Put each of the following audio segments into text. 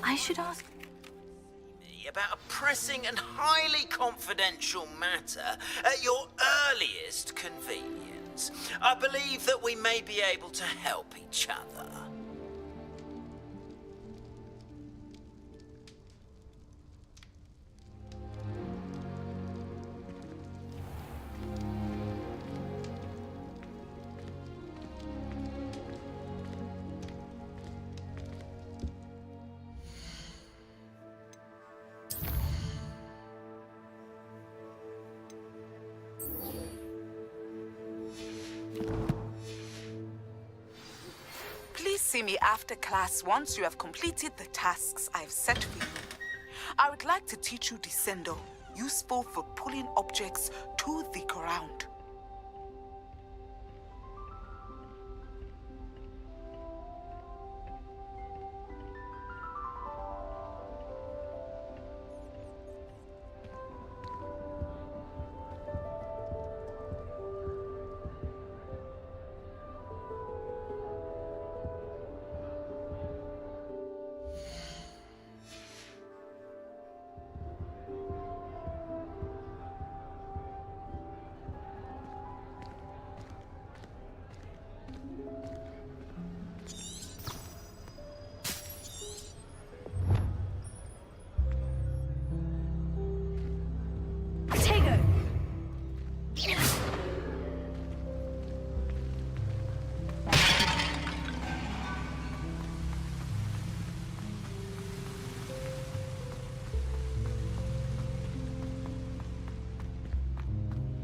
I should ask... About a pressing and highly confidential matter at your earliest convenience. I believe that we may be able to help each other. Please see me after class once you have completed the tasks I've set for you. I would like to teach you Descendo, useful for pulling objects to the ground.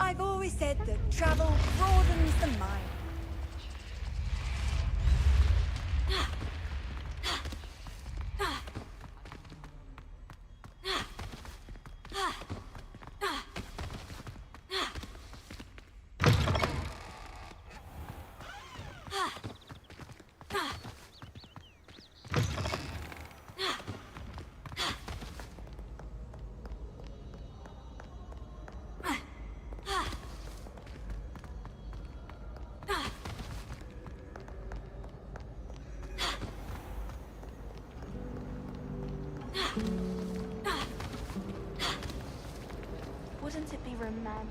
I've always said that travel broadens the mind. Wouldn't it be romantic?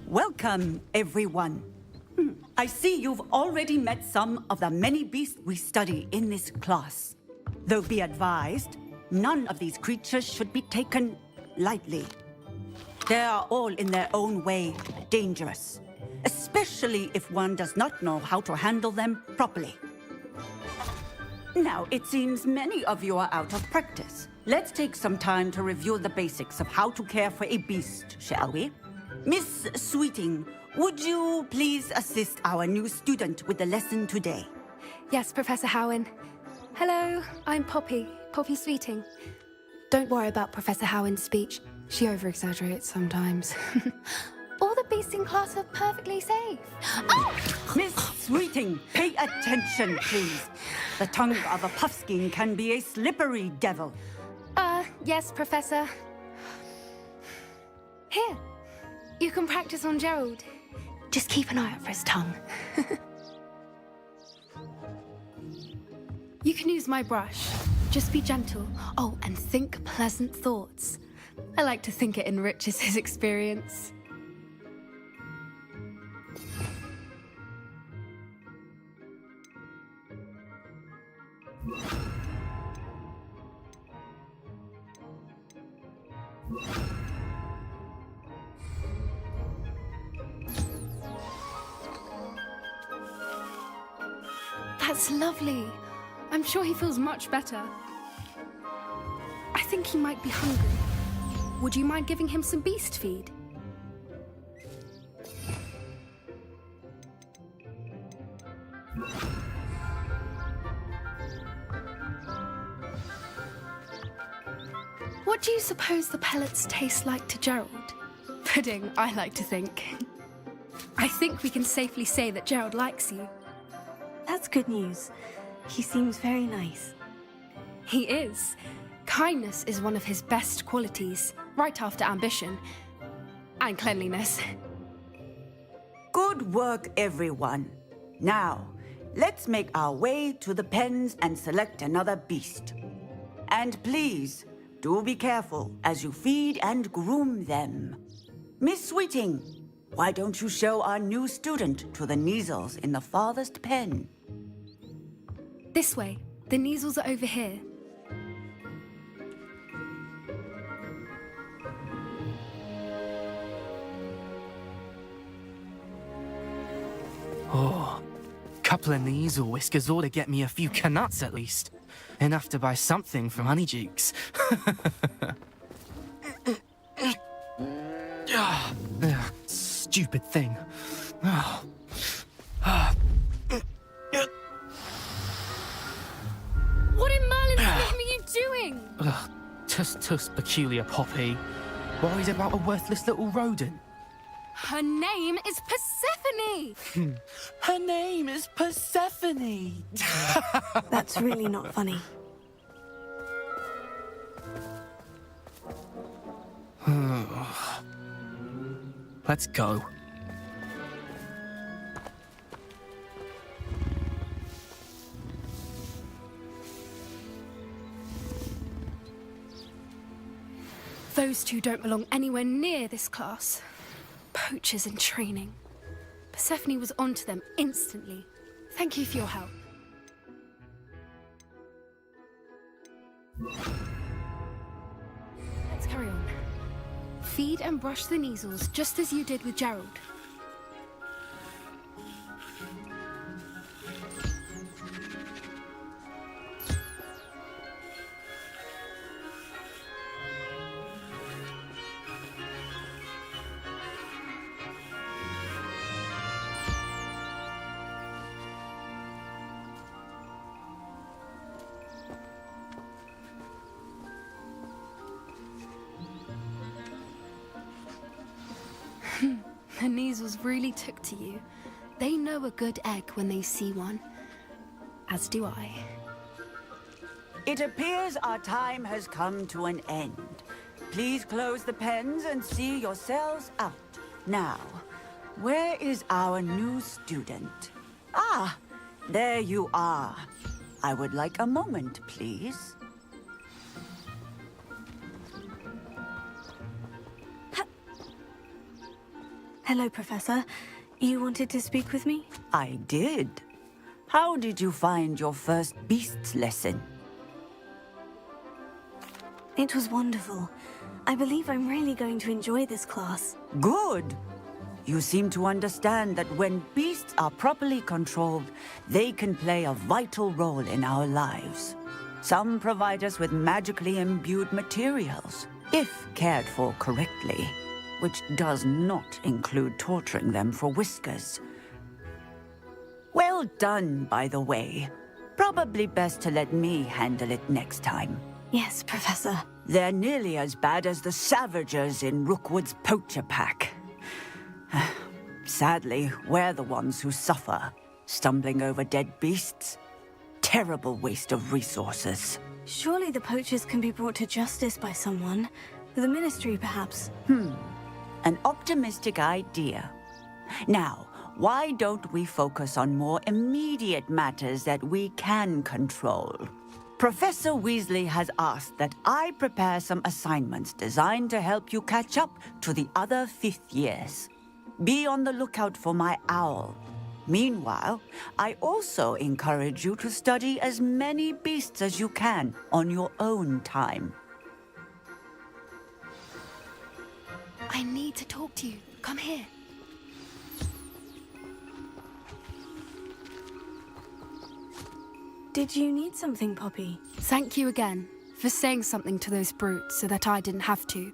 Welcome, everyone. I see you've already met some of the many beasts we study in this class. Though be advised, none of these creatures should be taken lightly. They are all in their own way dangerous, especially if one does not know how to handle them properly. Now, it seems many of you are out of practice. Let's take some time to review the basics of how to care for a beast, shall we? Miss Sweeting, would you please assist our new student with the lesson today? Yes, Professor Howen. Hello, I'm Poppy Sweeting. Don't worry about Professor Howen's speech. She over-exaggerates sometimes. All the beasts in class are perfectly safe. Oh! Miss Sweeting, pay attention, please. The tongue of a puffskein can be a slippery devil. Yes, Professor. Here, you can practice on Gerald. Just keep an eye out for his tongue. You can use my brush. Just be gentle. Oh, and think pleasant thoughts. I like to think it enriches his experience. That's lovely. I'm sure he feels much better. I think he might be hungry. Would you mind giving him some beast feed? What do you suppose the pellets taste like to Gerald? Pudding, I like to think. I think we can safely say that Gerald likes you. That's good news. He seems very nice. He is. Kindness is one of his best qualities, right after ambition. And cleanliness. Good work, everyone. Now, let's make our way to the pens and select another beast. And please, do be careful as you feed and groom them. Miss Sweeting, why don't you show our new student to the Neasels in the farthest pen? This way. The Neasels are over here. Oh, couple of Neasel whiskers ought to get me a few canuts at least. Enough to buy something from Honeydukes. Stupid thing. What in Merlin's name are you doing? Tuss peculiar Poppy. Worried about a worthless little rodent. Her name is Persephone! Her name is Persephone! That's really not funny. Let's go. Those two don't belong anywhere near this class. Poachers in training. Persephone was onto them instantly. Thank you for your help. Let's carry on. Feed and brush the Neasels just as you did with Gerald. The Neasels really took to you. They know a good egg when they see one. As do I. It appears our time has come to an end. Please close the pens and see yourselves out. Now, where is our new student? Ah, there you are. I would like a moment, please. Hello, Professor. You wanted to speak with me? I did. How did you find your first beasts lesson? It was wonderful. I believe I'm really going to enjoy this class. Good. You seem to understand that when beasts are properly controlled, they can play a vital role in our lives. Some provide us with magically imbued materials, if cared for correctly, which does not include torturing them for whiskers. Well done, by the way. Probably best to let me handle it next time. Yes, Professor. They're nearly as bad as the Savagers in Rookwood's poacher pack. Sadly, we're the ones who suffer, stumbling over dead beasts. Terrible waste of resources. Surely the poachers can be brought to justice by someone. The Ministry, perhaps. An optimistic idea. Now, why don't we focus on more immediate matters that we can control? Professor Weasley has asked that I prepare some assignments designed to help you catch up to the other fifth years. Be on the lookout for my owl. Meanwhile, I also encourage you to study as many beasts as you can on your own time. I need to talk to you. Come here. Did you need something, Poppy? Thank you again for saying something to those brutes so that I didn't have to.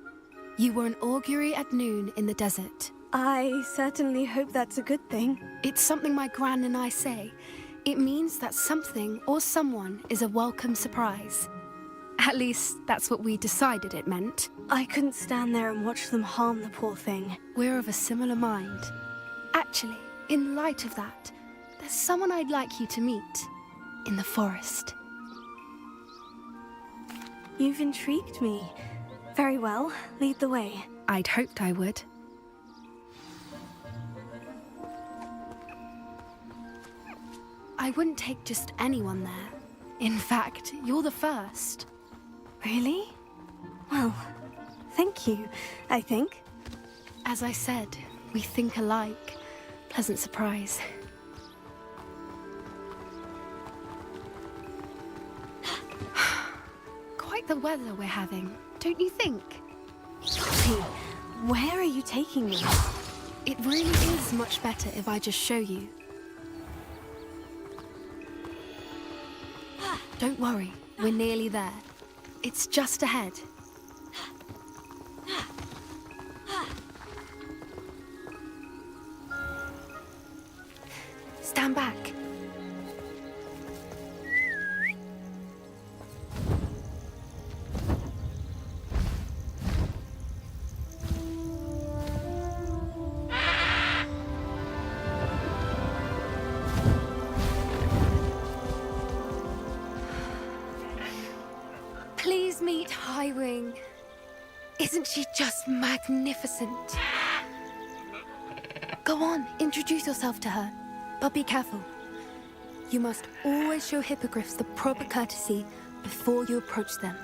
You were an augury at noon in the desert. I certainly hope that's a good thing. It's something my gran and I say. It means that something or someone is a welcome surprise. At least, that's what we decided it meant. I couldn't stand there and watch them harm the poor thing. We're of a similar mind. Actually, in light of that, there's someone I'd like you to meet. In the forest. You've intrigued me. Very well, lead the way. I'd hoped I would. I wouldn't take just anyone there. In fact, you're the first. Really? Well, thank you, I think. As I said, we think alike. Pleasant surprise. Quite the weather we're having, don't you think? Poppy, where are you taking me? It really is much better if I just show you. Don't worry, we're nearly there. It's just ahead. Stand back. Please meet Highwing. Isn't she just magnificent? Go on, introduce yourself to her. But be careful. You must always show hippogriffs the proper courtesy before you approach them.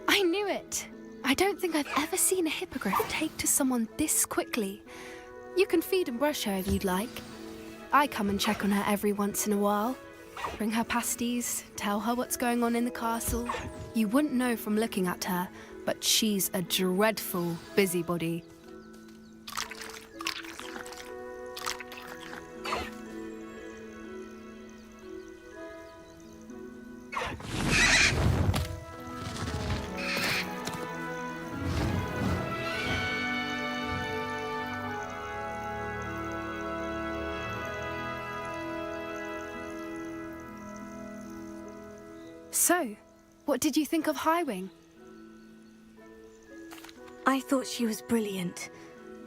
I knew it! I don't think I've ever seen a hippogriff take to someone this quickly. You can feed and brush her if you'd like. I come and check on her every once in a while. Bring her pasties, tell her what's going on in the castle. You wouldn't know from looking at her, but she's a dreadful busybody. So, what did you think of Highwing? I thought she was brilliant.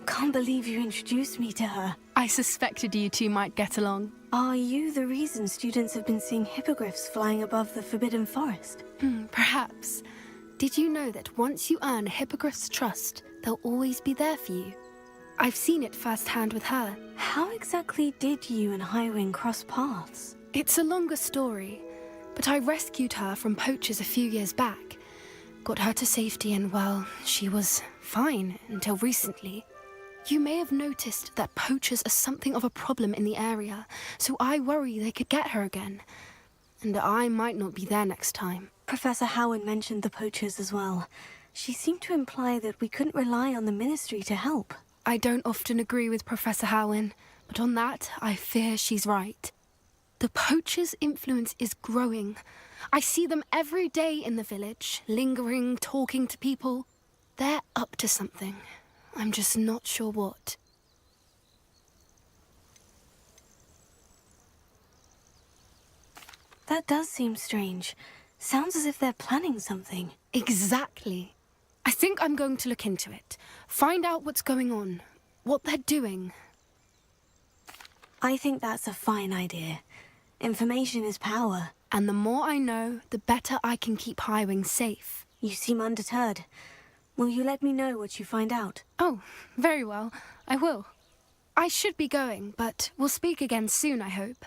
Can't believe you introduced me to her. I suspected you two might get along. Are you the reason students have been seeing hippogriffs flying above the Forbidden Forest? Perhaps. Did you know that once you earn a hippogriff's trust, they'll always be there for you? I've seen it firsthand with her. How exactly did you and Highwing cross paths? It's a longer story, but I rescued her from poachers a few years back. Got her to safety and, well, she was fine until recently. You may have noticed that poachers are something of a problem in the area, so I worry they could get her again. And I might not be there next time. Professor Howard mentioned the poachers as well. She seemed to imply that we couldn't rely on the Ministry to help. I don't often agree with Professor Howin, but on that, I fear she's right. The poachers' influence is growing. I see them every day in the village, lingering, talking to people. They're up to something. I'm just not sure what. That does seem strange. Sounds as if they're planning something. Exactly. I think I'm going to look into it. Find out what's going on, what they're doing. I think that's a fine idea. Information is power. And the more I know, the better I can keep Highwing safe. You seem undeterred. Will you let me know what you find out? Oh, very well. I will. I should be going, but we'll speak again soon, I hope.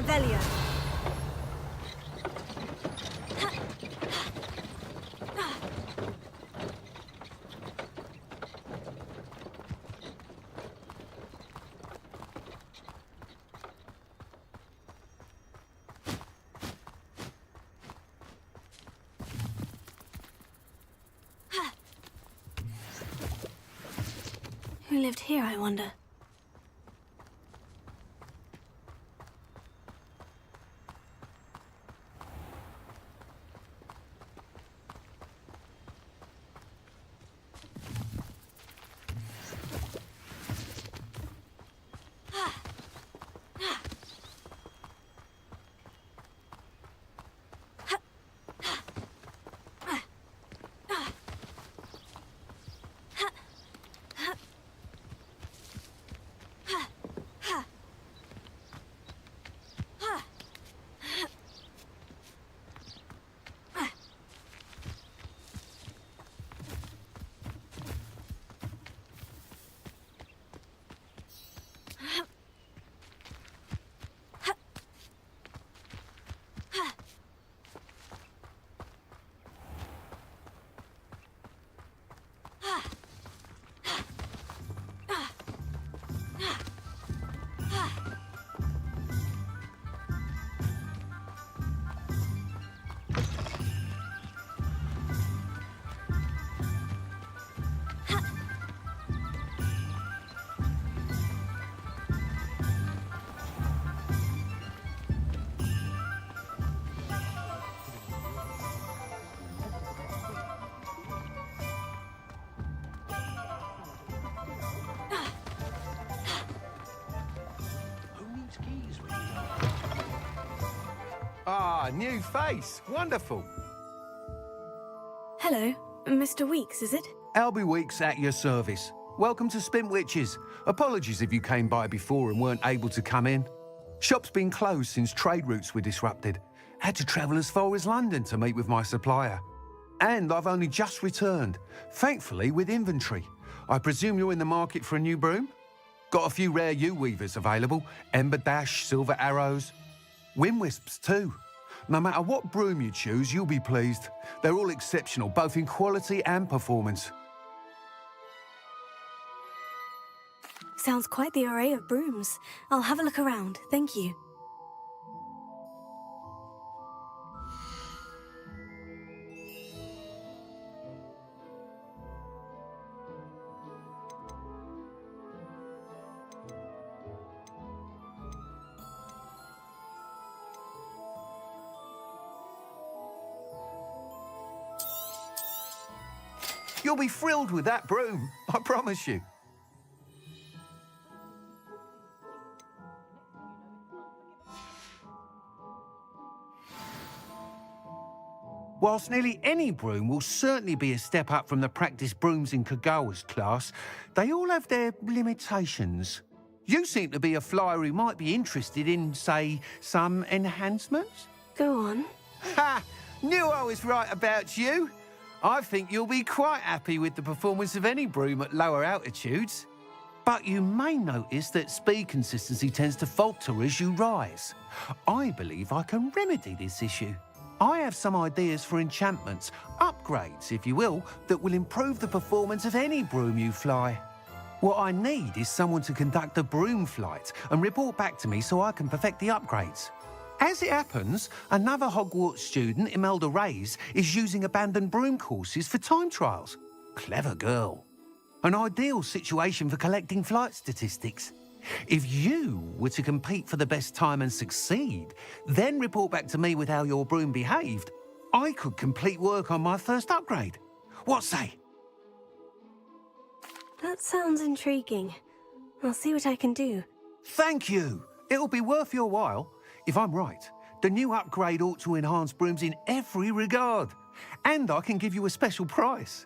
Revelio. Who lived here, I wonder? Ah, new face. Wonderful. Hello, Mr. Weeks, is it? Albie Weeks at your service. Welcome to Spint Witches. Apologies if you came by before and weren't able to come in. Shop's been closed since trade routes were disrupted. Had to travel as far as London to meet with my supplier. And I've only just returned, thankfully with inventory. I presume you're in the market for a new broom? Got a few rare yew-weavers available. Ember Dash, Silver Arrows. Wind Wisps too. No matter what broom you choose, you'll be pleased. They're all exceptional, both in quality and performance. Sounds quite the array of brooms. I'll have a look around, thank you. You'll be thrilled with that broom, I promise you. Whilst nearly any broom will certainly be a step up from the practice brooms in Kagawa's class, they all have their limitations. You seem to be a flyer who might be interested in, say, some enhancements? Go on. Ha! Knew I was right about you. I think you'll be quite happy with the performance of any broom at lower altitudes. But you may notice that speed consistency tends to falter as you rise. I believe I can remedy this issue. I have some ideas for enchantments, upgrades, if you will, that will improve the performance of any broom you fly. What I need is someone to conduct a broom flight and report back to me so I can perfect the upgrades. As it happens, another Hogwarts student, Imelda Reyes, is using abandoned broom courses for time trials. Clever girl. An ideal situation for collecting flight statistics. If you were to compete for the best time and succeed, then report back to me with how your broom behaved, I could complete work on my first upgrade. What say? That sounds intriguing. I'll see what I can do. Thank you. It'll be worth your while. If I'm right, the new upgrade ought to enhance brooms in every regard. And I can give you a special price.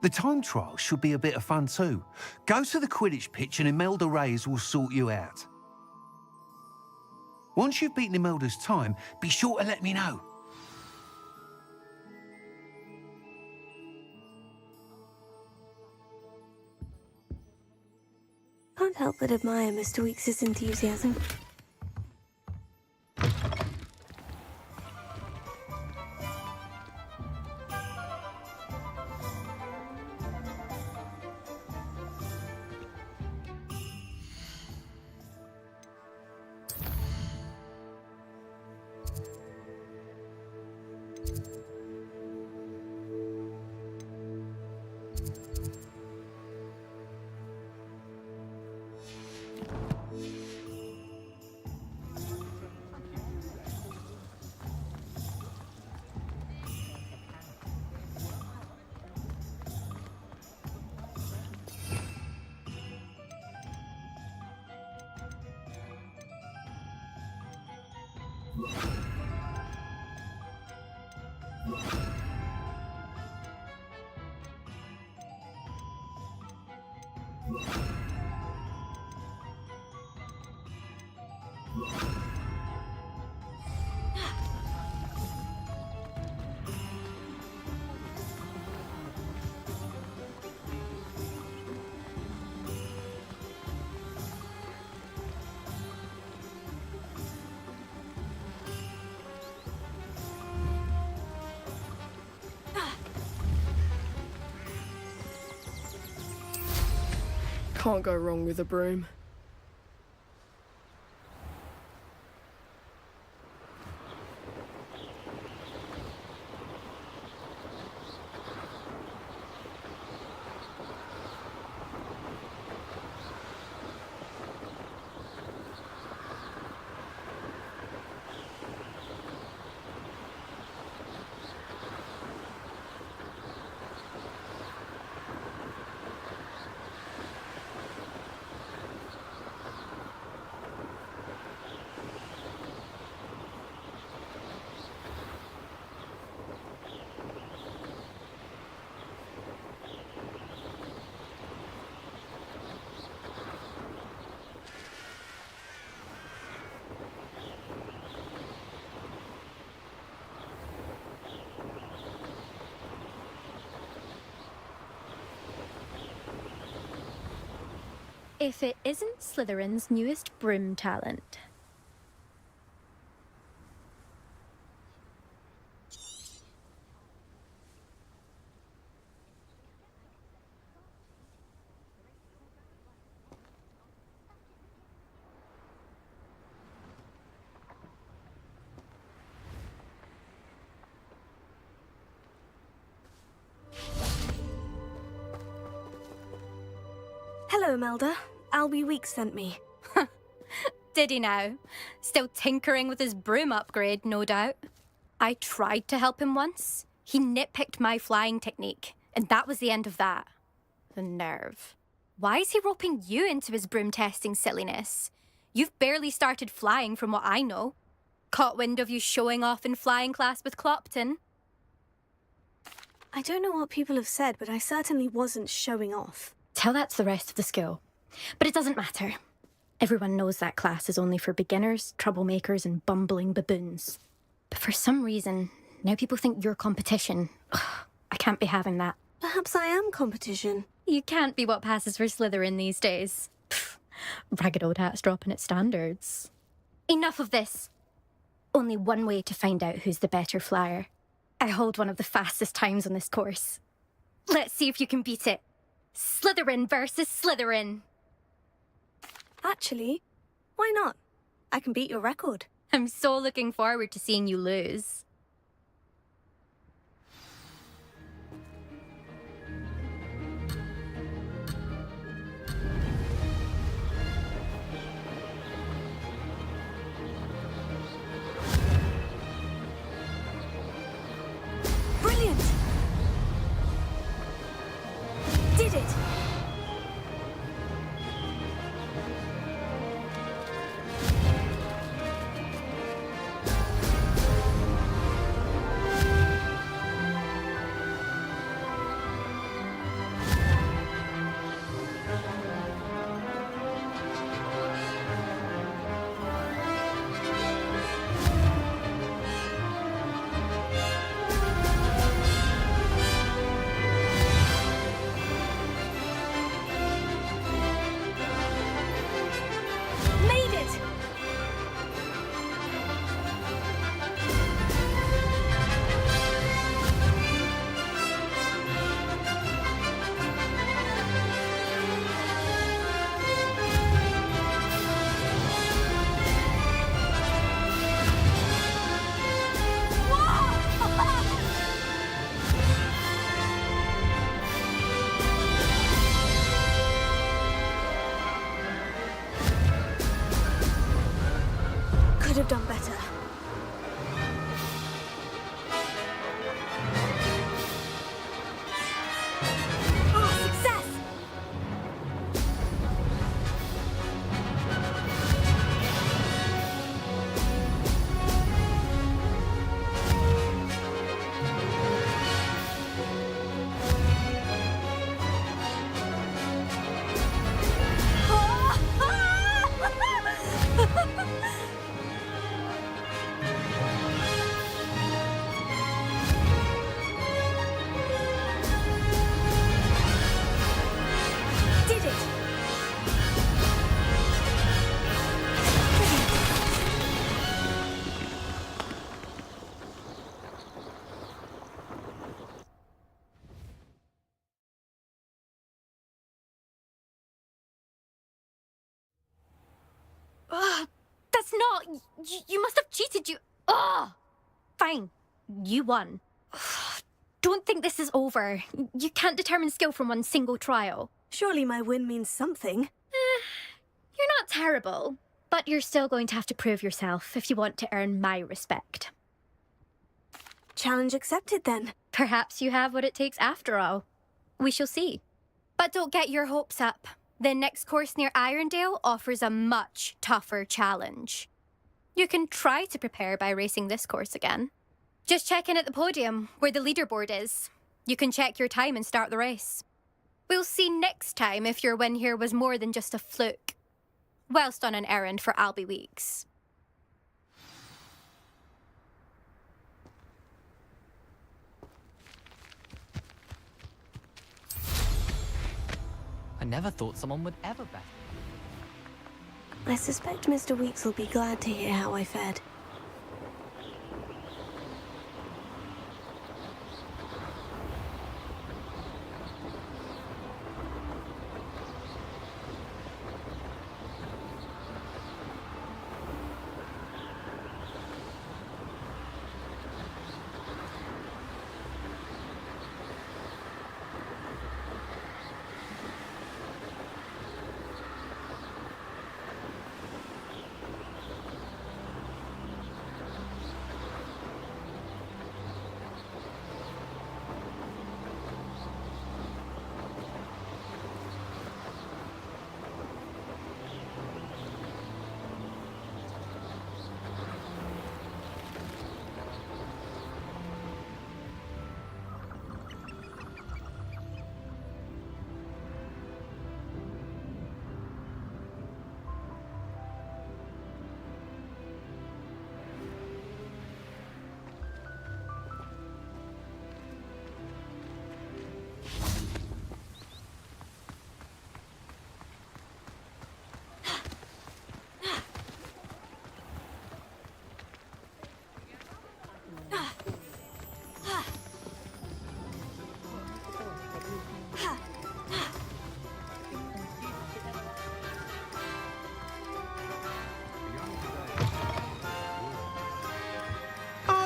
The time trial should be a bit of fun too. Go to the Quidditch pitch and Imelda Reyes will sort you out. Once you've beaten Imelda's time, be sure to let me know. Can't help but admire Mr. Weeks' enthusiasm. Can't go wrong with a broom. If it isn't Slytherin's newest broom talent. Hello, Melda. Albie Weeks sent me. Did he now? Still tinkering with his broom upgrade, no doubt. I tried to help him once. He nitpicked my flying technique, and that was the end of that. The nerve. Why is he roping you into his broom testing silliness? You've barely started flying from what I know. Caught wind of you showing off in flying class with Clopton? I don't know what people have said, but I certainly wasn't showing off. Tell that to the rest of the school. But it doesn't matter. Everyone knows that class is only for beginners, troublemakers, and bumbling baboons. But for some reason, now people think you're competition. Ugh, I can't be having that. Perhaps I am competition. You can't be what passes for Slytherin these days. Pfft, ragged old hat's dropping its standards. Enough of this. Only one way to find out who's the better flyer. I hold one of the fastest times on this course. Let's see if you can beat it. Slytherin versus Slytherin. Actually, why not? I can beat your record. I'm so looking forward to seeing you lose. Brilliant! Did it! Could have done better. Oh, success! it's not. You must have cheated. Ugh! Fine. You won. Don't think this is over. You can't determine skill from one single trial. Surely my win means something. You're not terrible, but you're still going to have to prove yourself if you want to earn my respect. Challenge accepted, then. Perhaps you have what it takes after all. We shall see. But don't get your hopes up. The next course near Irondale offers a much tougher challenge. You can try to prepare by racing this course again. Just check in at the podium, where the leaderboard is. You can check your time and start the race. We'll see next time if your win here was more than just a fluke, whilst on an errand for Albie Weeks. I never thought someone would ever bet. I suspect Mr. Weeks will be glad to hear how I fared.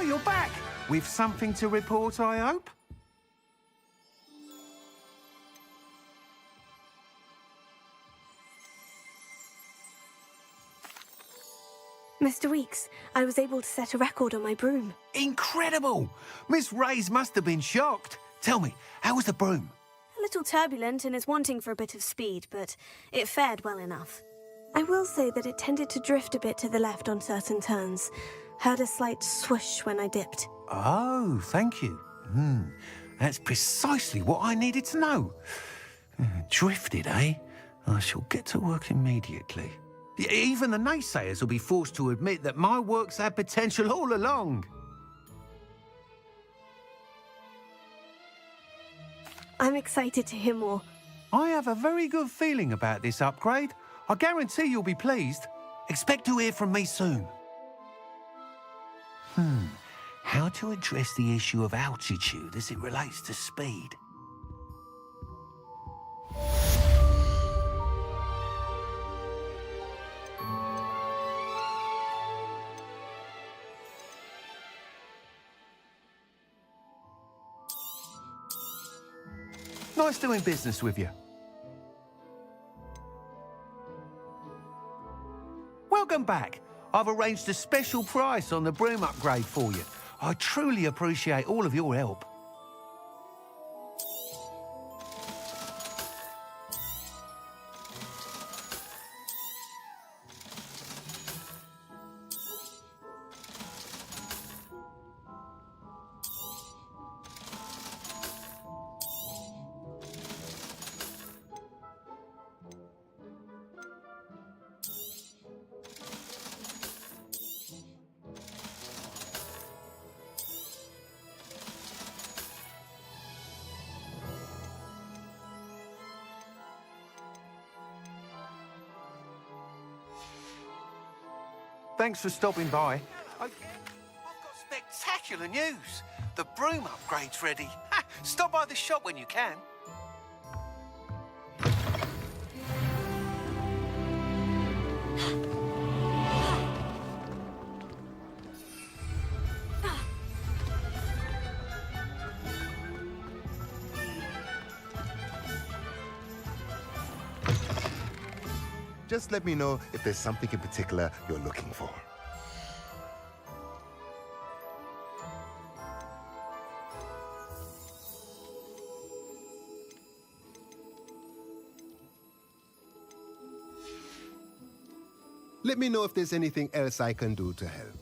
You're back! With something to report, I hope? Mr. Weeks, I was able to set a record on my broom. Incredible! Miss Reyes must have been shocked. Tell me, how was the broom? A little turbulent and is wanting for a bit of speed, but it fared well enough. I will say that it tended to drift a bit to the left on certain turns. Heard a slight swoosh when I dipped. Oh, thank you. That's precisely what I needed to know. Drifted, eh? I shall get to work immediately. Even the naysayers will be forced to admit that my work's had potential all along. I'm excited to hear more. I have a very good feeling about this upgrade. I guarantee you'll be pleased. Expect to hear from me soon. How to address the issue of altitude as it relates to speed? Nice doing business with you. Welcome back. I've arranged a special price on the broom upgrade for you. I truly appreciate all of your help. Thanks for stopping by. I've got spectacular news. The broom upgrade's ready. Stop by the shop when you can. Just let me know if there's something in particular you're looking for. Let me know if there's anything else I can do to help.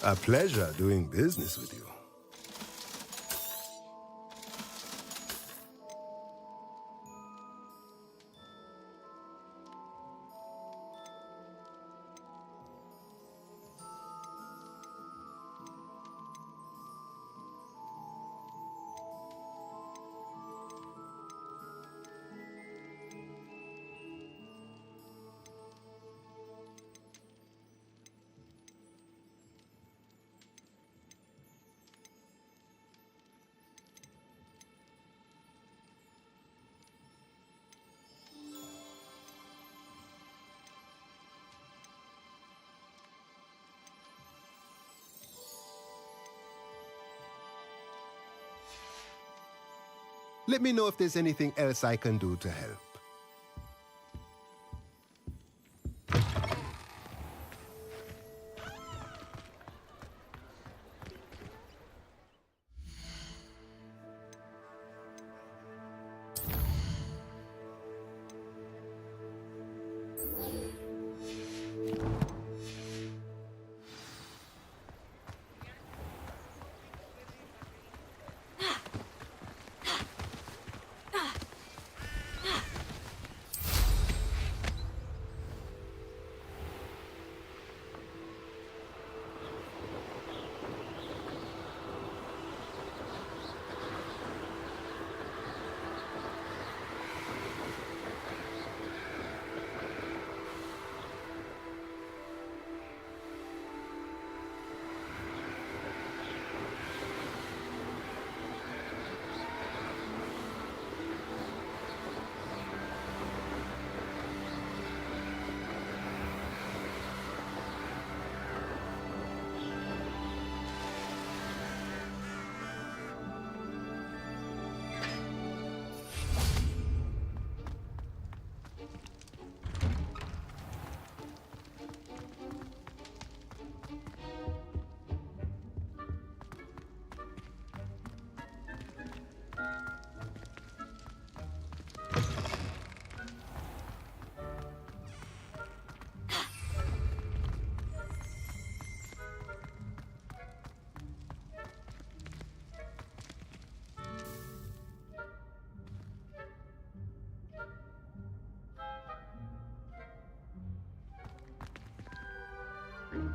A pleasure doing business with you. Let me know if there's anything else I can do to help.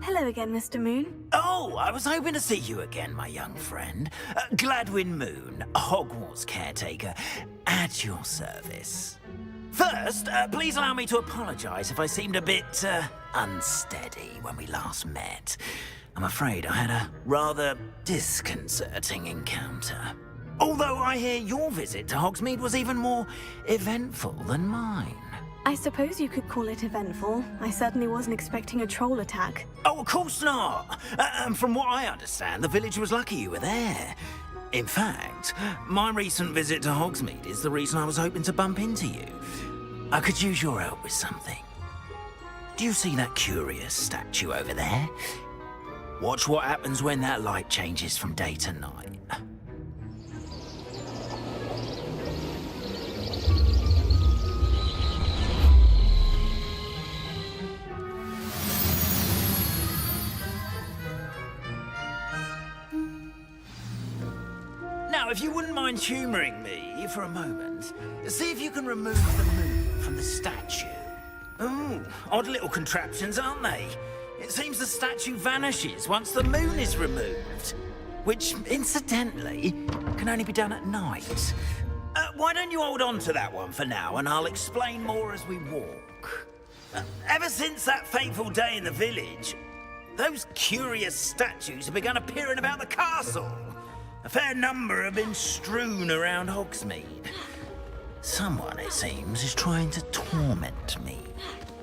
Hello again, Mr. Moon. Oh, I was hoping to see you again, my young friend. Gladwin Moon, Hogwarts caretaker, at your service. First, please allow me to apologize if I seemed a bit, unsteady when we last met. I'm afraid I had a rather disconcerting encounter. Although I hear your visit to Hogsmeade was even more eventful than mine. I suppose you could call it eventful. I certainly wasn't expecting a troll attack. Oh, of course not. And from what I understand, the village was lucky you were there. In fact, my recent visit to Hogsmeade is the reason I was hoping to bump into you. I could use your help with something. Do you see that curious statue over there? Watch what happens when that light changes from day to night. if you wouldn't mind humouring me for a moment, see if you can remove the moon from the statue. Ooh, odd little contraptions, aren't they? It seems the statue vanishes once the moon is removed, which, incidentally, can only be done at night. Why don't you hold on to that one for now, and I'll explain more as we walk. Ever since that fateful day in the village, those curious statues have begun appearing about the castle. A fair number have been strewn around Hogsmeade. Someone, it seems, is trying to torment me.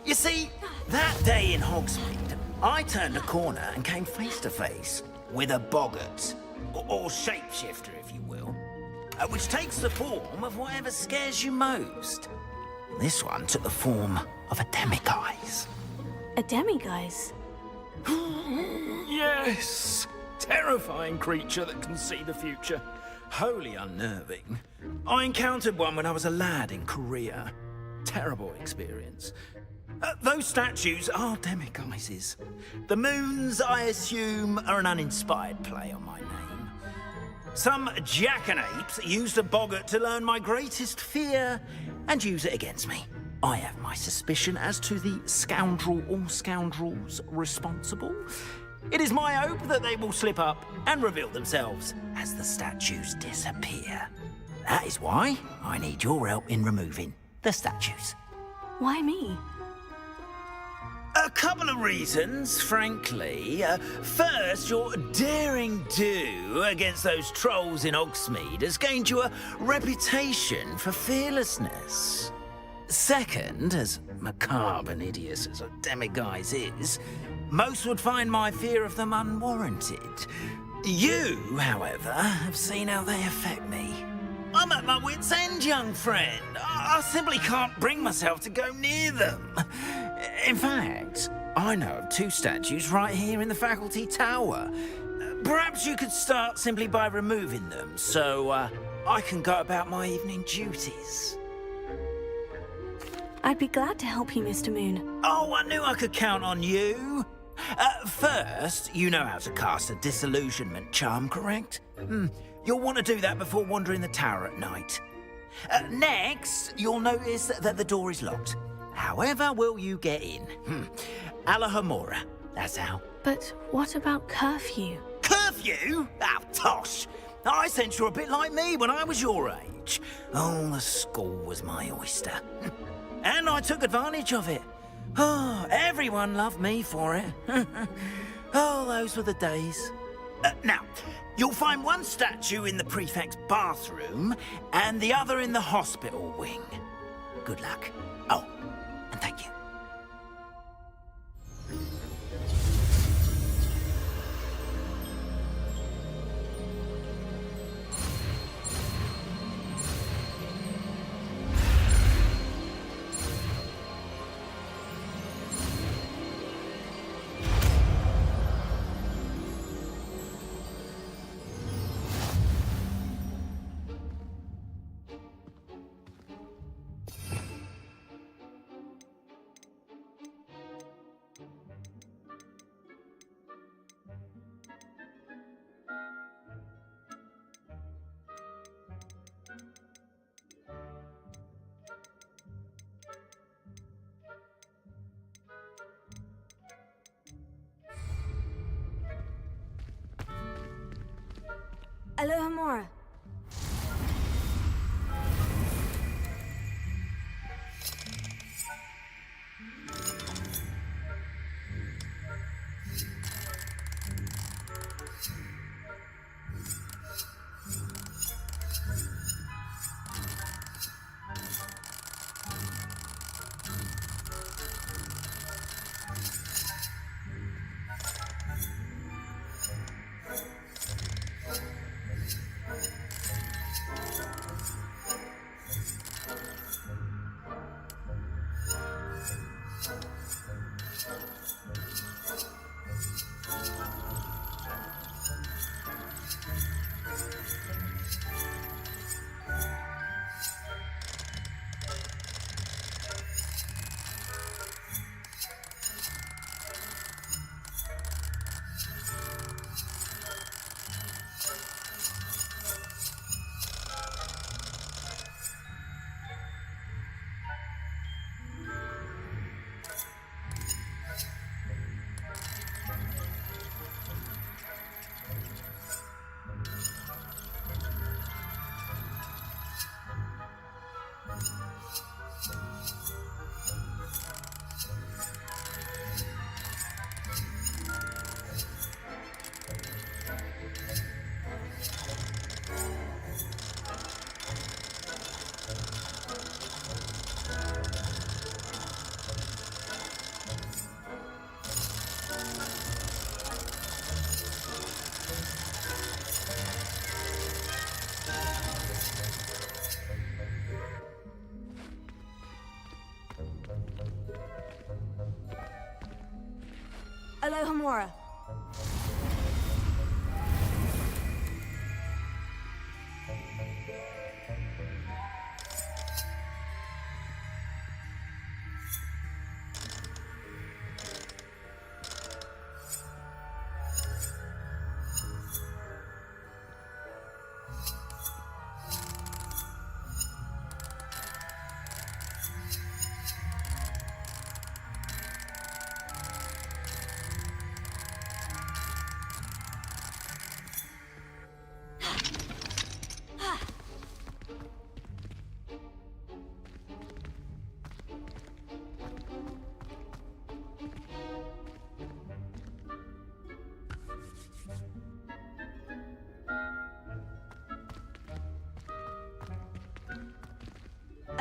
You see, that day in Hogsmeade, I turned a corner and came face to face with a boggart, or shapeshifter, if you will, which takes the form of whatever scares you most. This one took the form of a demiguise. A demiguise? Yes! Terrifying creature that can see the future. Wholly unnerving. I encountered one when I was a lad in Korea. Terrible experience. Those statues are demiguises. The moons, I assume, are an uninspired play on my name. Some jackanapes used a boggart to learn my greatest fear and use it against me. I have my suspicion as to the scoundrel or scoundrels responsible. It is my hope that they will slip up and reveal themselves as the statues disappear. That is why I need your help in removing the statues. Why me? A couple of reasons, frankly. First, your daring do against those trolls in Hogsmeade has gained you a reputation for fearlessness. Second, as macabre and hideous as a demiguise is, most would find my fear of them unwarranted. You, however, have seen how they affect me. I'm at my wit's end, young friend. I simply can't bring myself to go near them. In fact, I know of two statues right here in the faculty tower. Perhaps you could start simply by removing them, so I can go about my evening duties. I'd be glad to help you, Mr. Moon. Oh, I knew I could count on you. First, you know how to cast a disillusionment charm, correct? You'll want to do that before wandering the tower at night. Next, you'll notice that the door is locked. However will you get in? Alahomora, that's how. But what about curfew? Curfew? Oh, tosh. I sense you're a bit like me when I was your age. Oh, the school was my oyster. And I took advantage of it. Oh, everyone loved me for it. Oh, those were the days. Now, you'll find one statue in the prefect's bathroom and the other in the hospital wing. Good luck. Oh, and thank you. Alohomora. Alohomora.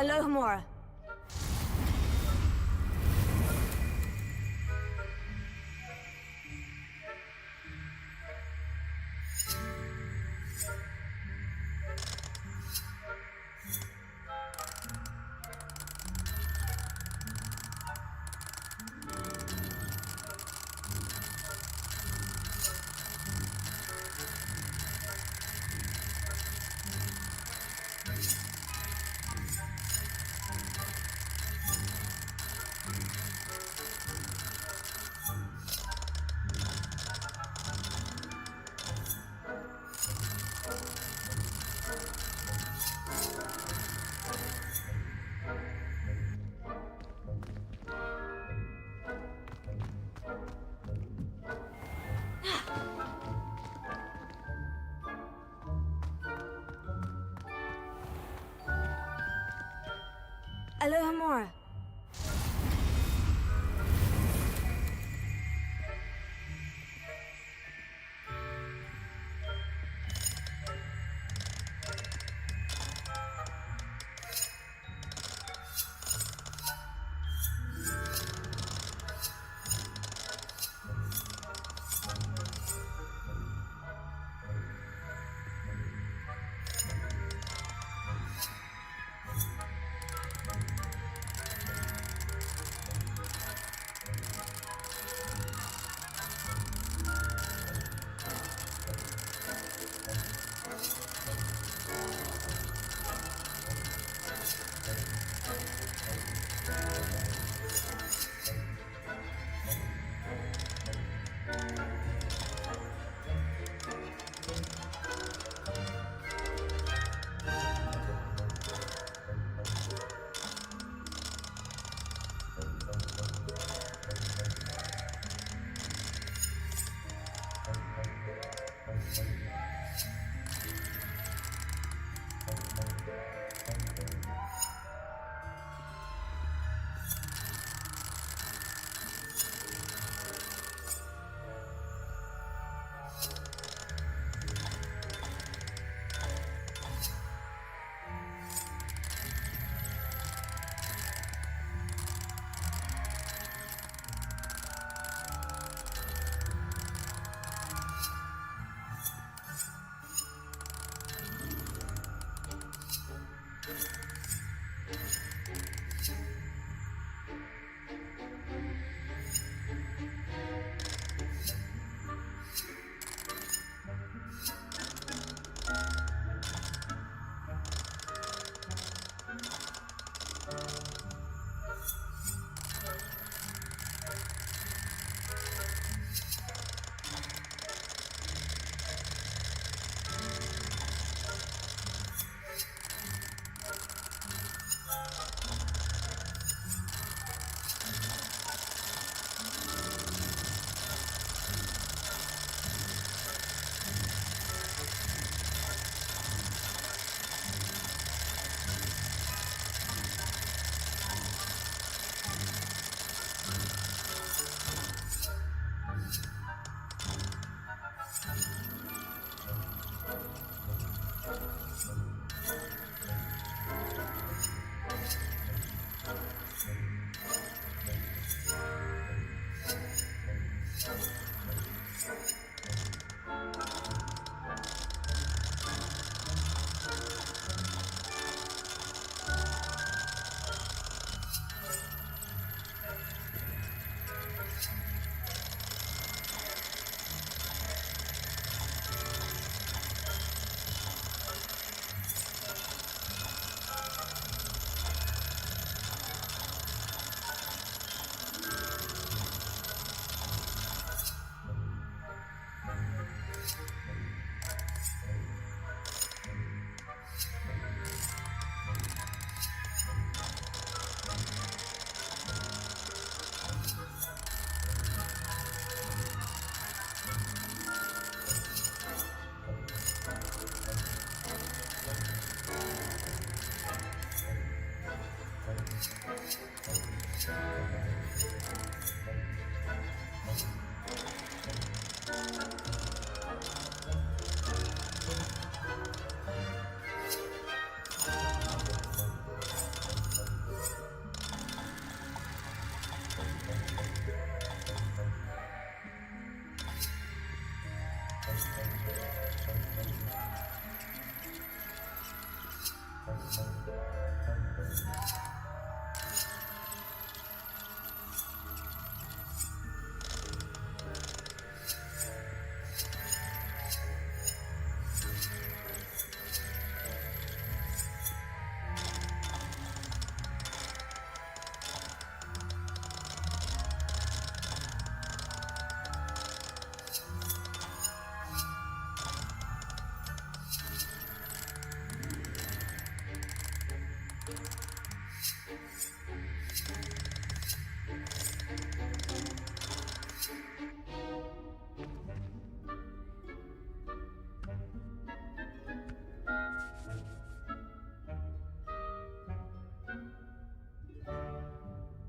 Alohomora. Alohomora.